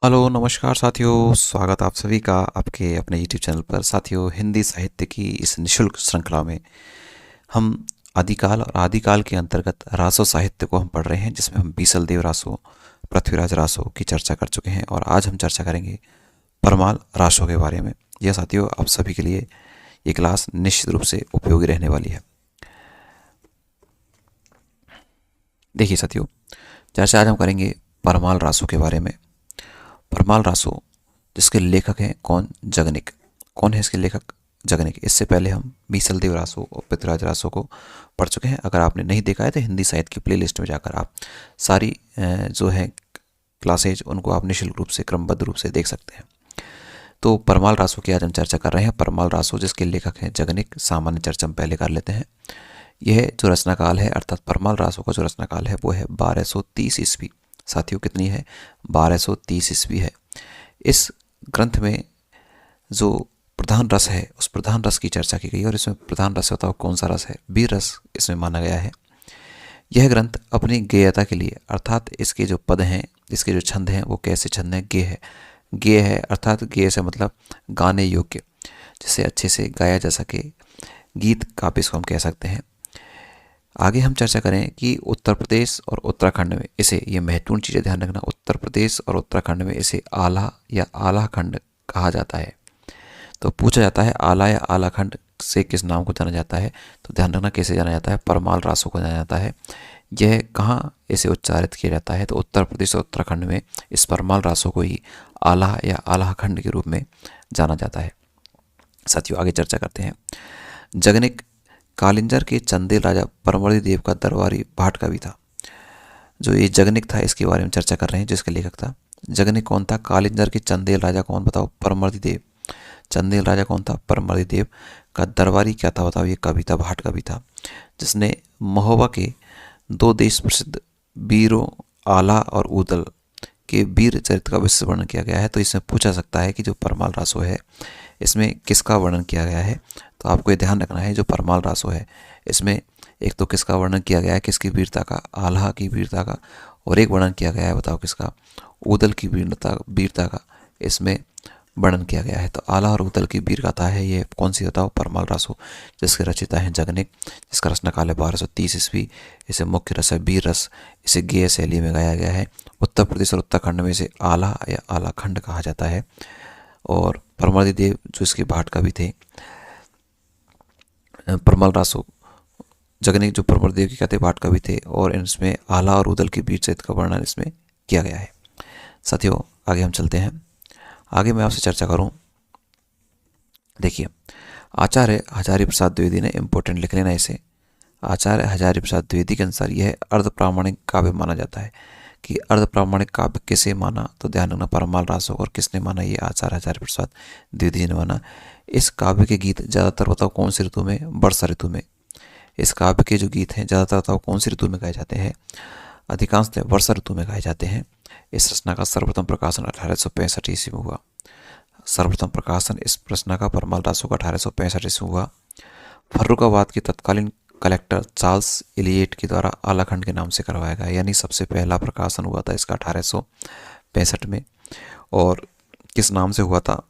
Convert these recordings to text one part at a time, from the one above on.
Hello नमस्कार साथियों, स्वागत आप सभी का आपके अपने YouTube चैनल पर। साथियों, हिंदी साहित्य की इस निशुल्क श्रृंखला में हम आदिकाल और आदिकाल के अंतर्गत रासो साहित्य को हम पढ़ रहे हैं, जिसमें हम बीसल देव रासो, पृथ्वीराज रासो की चर्चा कर चुके हैं और आज हम चर्चा करेंगे परमाल रासो के बारे में। यह साथियों आप सभी के लिए ये क्लास निश्चित रूप से उपयोगी रहने वाली है। देखिए साथियों, चर्चा आज हम करेंगे परमाल रासो के बारे में। परमाल रासो जिसके लेखक हैं कौन? जगनिक। कौन है इसके लेखक? जगनिक। इससे पहले हम बीसल देव रासो और पृथ्वीराज रासो को पढ़ चुके हैं। अगर आपने नहीं देखा है तो हिंदी साहित्य की प्लेलिस्ट में जाकर आप सारी जो है क्लासेज उनको आप निःशुल्क रूप से क्रमबद्ध रूप से देख सकते हैं। तो परमाल रासो की आज हम चर्चा कर रहे हैं। परमाल रासो जिसके लेखक हैं जगनिक, सामान्य चर्चा हम पहले कर लेते हैं। यह जो रचना काल है, अर्थात परमाल रासो का जो रचना काल है वो है 1230 ईस्वी। साथियों कितनी है? 1230 ईस्वी है। इस ग्रंथ में जो प्रधान रस है उस प्रधान रस की चर्चा की गई और इसमें प्रधान रस बताओ कौन सा रस है? वीर रस इसमें माना गया है। यह ग्रंथ अपनी गेयता के लिए, अर्थात इसके जो पद हैं, इसके जो छंद हैं वो कैसे छंद हैं? गेय है। गेय है अर्थात गेय से मतलब गाने योग्य, जिसे अच्छे से गाया जा सके, गीत काव्य इसको हम कह सकते हैं। आगे हम चर्चा करें कि उत्तर प्रदेश और उत्तराखंड में इसे, ये महत्वपूर्ण चीज़ें ध्यान रखना, उत्तर प्रदेश और उत्तराखंड में इसे आला या आलाखंड कहा जाता है। तो पूछा जाता है आला या आलाखंड से किस नाम को जाना जाता है? तो ध्यान रखना कैसे जाना जाता है? परमाल रासो को जाना जाता है। यह कहाँ इसे उच्चारित किया जाता है? तो उत्तर प्रदेश और उत्तराखंड में इस परमाल रासो को ही आला या आलाखंड के रूप में जाना जाता है। साथियों आगे चर्चा करते हैं। जगनिक कालिंजर के चंदेल राजा परमवर्दी देव का दरबारी भाट का भी था। जो ये जगनिक था इसके बारे में चर्चा कर रहे हैं, जिसके लेखक था। जगनिक कौन था? कालिंजर के चंदेल राजा कौन बताओ? परमवर्दी देव। चंदेल राजा कौन था? परमवर्दी देव का दरबारी क्या था बताओ? ये कवि था, भाट कवि था, जिसने महोबा के दो देश प्रसिद्ध वीरों आला और उदल के वीर चरित्र का विशेष वर्णन किया गया है। तो इसमें पूछा सकता है कि जो परमाल रासो है इसमें किसका वर्णन किया गया है? तो आपको ये ध्यान रखना है, जो परमाल रासो है इसमें एक तो किसका वर्णन किया गया है? किसकी वीरता का? आल्हा की वीरता का। और एक वर्णन किया गया है बताओ किसका? ऊदल की वीरता का इसमें वर्णन किया गया है। तो आला और ऊदल की वीर गाथा है ये कौन सी बताओ? परमाल रासो, जिसके रचिता है जगनिक, जिसका रचना काल है 1230 ईस्वी। इसे मुख्य रस है वीर रस। इसे गेय शैली में गाया गया है। उत्तर प्रदेश और उत्तराखंड में इसे आला या आलाखंड कहा जाता है। और परमवर्दी देव जो इसके भाट कवि थे, परमाल रासो, जगनिक जो परमवर्दी देव के कहते भाट कवि थे, और इसमें आला और उदल के बीच चरित्र का वर्णन इसमें किया गया है। साथियों आगे हम चलते हैं। आगे मैं आपसे चर्चा करूं, देखिए आचार्य हजारी प्रसाद द्विवेदी ने, इंपॉर्टेंट लिख लेना इसे, आचार्य हजारी प्रसाद द्विवेदी के अनुसार यह अर्ध प्रामाणिक काव्य माना जाता है। कि अर्ध प्रामाणिक काव्य किसे माना? तो ध्यान रखना परमाल रासो, और किसने माना? ये आचार्य हजारी प्रसाद द्विवेदी ने माना। इस काव्य के गीत ज़्यादातर बताओ कौन सी ऋतु में? वर्षा ऋतु में। इस काव्य के जो गीत हैं ज़्यादातर बताओ कौन सी ऋतु में गाए जाते हैं? अधिकांशतः वर्षा ऋतु में गाए जाते हैं। इस रचना का सर्वप्रथम प्रकाशन 1865 ईस्वी में हुआ। सर्वप्रथम प्रकाशन इस रचना का परमाल रासो का 1865 ईस्वी में हुआ। फर्रुखाबाद के तत्कालीन कलेक्टर चार्ल्स इलियट के द्वारा आलाखंड के नाम से करवाया गया, यानी सबसे पहला प्रकाशन हुआ था इसका 1865 में। और किस नाम से हुआ था?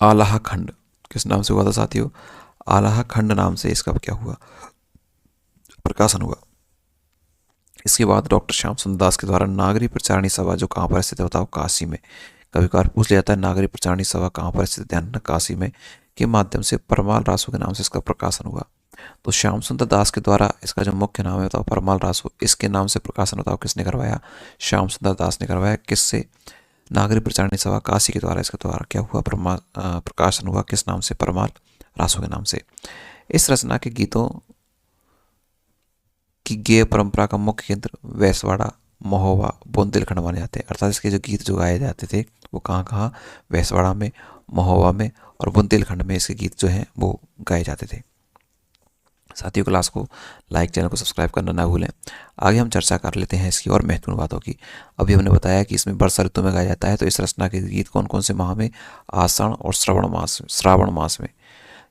आलाखंड। किस नाम से हुआ था साथियों? आलाखंड नाम से इसका क्या हुआ? प्रकाशन हुआ। इसके बाद डॉक्टर श्याम सुंदर दास के द्वारा नागरी प्रचारणी सभा, जो कहाँ पर स्थित है बताओ? काशी में। कभी कभार पूछ लिया जाता है नागरी प्रचारणी सभा कहाँ पर स्थित, ध्यान रखना काशी में, के माध्यम से परमाल रासो के नाम से इसका प्रकाशन हुआ। तो श्याम सुंदर दास के द्वारा इसका जो मुख्य नाम है बताओ? परमाल रासो। इसके नाम से प्रकाशन बताओ किसने करवाया? श्याम सुंदर दास ने करवाया। किससे? नागरी प्रचारणी सभा काशी के द्वारा इसके द्वारा क्या हुआ? प्रकाशन हुआ। किस नाम से? परमाल रासो के नाम से। इस रचना के गीतों की गेय परंपरा का मुख्य केंद्र वैसवाड़ा, महोबा, बुंदेलखंड माने जाते हैं। अर्थात इसके जो गीत जो गाए जाते थे वो कहाँ कहाँ? वैसवाड़ा में, महोबा में और बुंदेलखंड में इसके गीत जो हैं वो गाए जाते थे। साथियों क्लास को लाइक, चैनल को सब्सक्राइब करना ना भूलें। आगे हम चर्चा कर लेते हैं इसकी और महत्वपूर्ण बातों की। अभी हमने बताया कि इसमें वर्षा ऋतु में गाया जाता है। तो इस रचना के गीत कौन कौन से माह में? आषाढ़ और श्रावण मास में।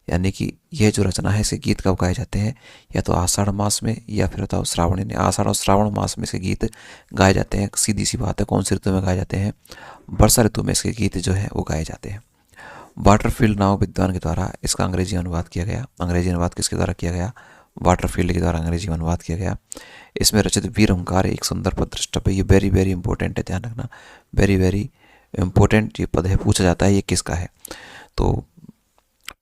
यानी कि यह जो रचना है इसके गीत कब गाए जाते हैं, या तो आषाढ़ मास में या फिर बताओ श्रावण, यानी आषाढ़ और श्रावण मास में इसके गीत गाए जाते हैं। सीधी सी बात है, कौन सी ऋतु में गाए जाते हैं, वर्षा ऋतु में इसके गीत जो है वो गाए जाते हैं। वाटरफील्ड नामक विद्वान के द्वारा इसका अंग्रेजी अनुवाद किया गया। अंग्रेजी अनुवाद किसके द्वारा किया गया, वाटरफील्ड के द्वारा अंग्रेजी अनुवाद किया गया। इसमें रचित वीर ओंकार एक सुंदर पद दृष्टप है। ये वेरी वेरी इंपॉर्टेंट है, ध्यान रखना, वेरी वेरी इंपॉर्टेंट ये पद है, पूछा जाता है ये किसका है। तो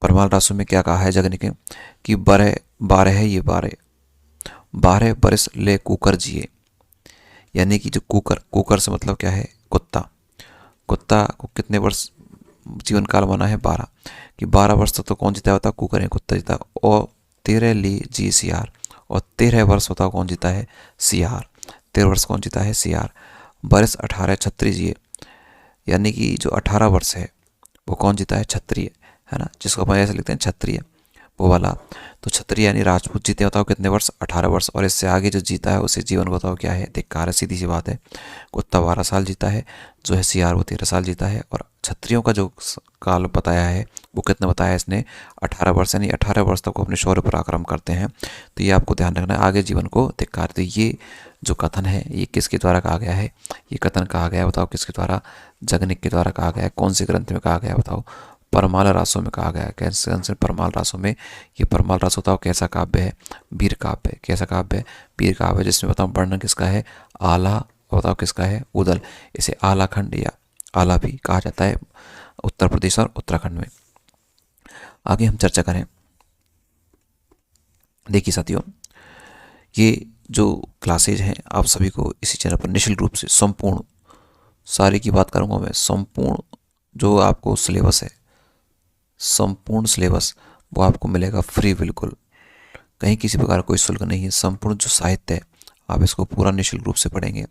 परमाल रासु में क्या कहा है जगनिक कि बारह है, ये 12 बरस ले कुकर जिए, यानी कि जो कुकर से मतलब क्या है, कुत्ता को कितने वर्ष जीवन काल माना है, 12, कि 12 वर्ष तक तो कौन जीता होता, कुकर है, कुत्ता जीता। और 13 ली जी सियार, और 13 वर्ष होता कौन जीता है, सियार, 13 वर्ष कौन जीता है, सियार। बरस 18 छत्री जिए, यानी कि जो 18 वर्ष है वो कौन जीता है, क्षत्रिय, है ना, जिसको अपन ऐसे लिखते हैं क्षत्रिय, वो वाला। तो क्षत्रिय यानी राजपूत जीते बताओ कितने वर्ष, 18 वर्ष, और इससे आगे जो जीता है उसे जीवन बताओ क्या है, धिक्कार है, सीधी सी बात है। कुत्ता 12 साल जीता है, जो है सियार वो 13 साल जीता है, और क्षत्रियों का जो काल बताया है वो कितना बताया है इसने, 18 वर्ष, यानी 18 वर्ष तक वो अपने शौर्य पराक्रम करते हैं। तो ये आपको ध्यान रखना है, आगे जीवन को धिक्कार। तो ये जो कथन है ये किसके द्वारा कहा गया है, ये कथन कहा गया है बताओ किसके द्वारा, जगनिक के द्वारा कहा गया है। कौन से ग्रंथ में कहा गया है बताओ, परमाल रासों में कहा गया है। कैसे परमाल रासों में, ये परमाल रास बताओ कैसा काव्य है, वीर काव्य है। कैसा काव्य है, वीर काव्य है, जिसमें बताओ वर्णन किसका है, आला, बताओ किसका है, उदल। इसे आलाखंड या आला भी कहा जाता है उत्तर प्रदेश और उत्तराखंड में। आगे हम चर्चा करें, देखिए साथियों, ये जो क्लासेज हैं आप सभी को इसी चैनल पर निःशुल्क रूप से संपूर्ण सारी की बात करूंगा मैं, संपूर्ण जो आपको सिलेबस है, संपूर्ण सिलेबस वो आपको मिलेगा फ्री, बिल्कुल कहीं किसी प्रकार कोई शुल्क नहीं है। संपूर्ण जो साहित्य है आप इसको पूरा निःशुल्क रूप से पढ़ेंगे।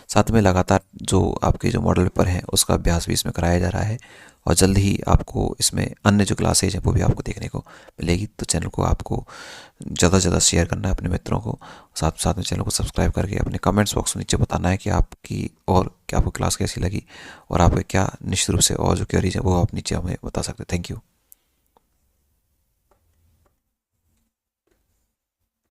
साथ में लगातार जो आपके जो मॉडल पेपर हैं उसका अभ्यास भी इसमें कराया जा रहा है, और जल्द ही आपको इसमें अन्य जो क्लासेज हैं वो भी आपको देखने को मिलेगी। तो चैनल को आपको ज़्यादा से ज़्यादा शेयर करना है अपने मित्रों को, साथ साथ में चैनल को सब्सक्राइब करके अपने कमेंट्स बॉक्स में नीचे बताना है कि आपकी और क्या आपको क्लास कैसी लगी, और आपको क्या निश्चित रूप से और जो क्वेरीज है वो आप नीचे हमें बता सकते हैं। Thank you.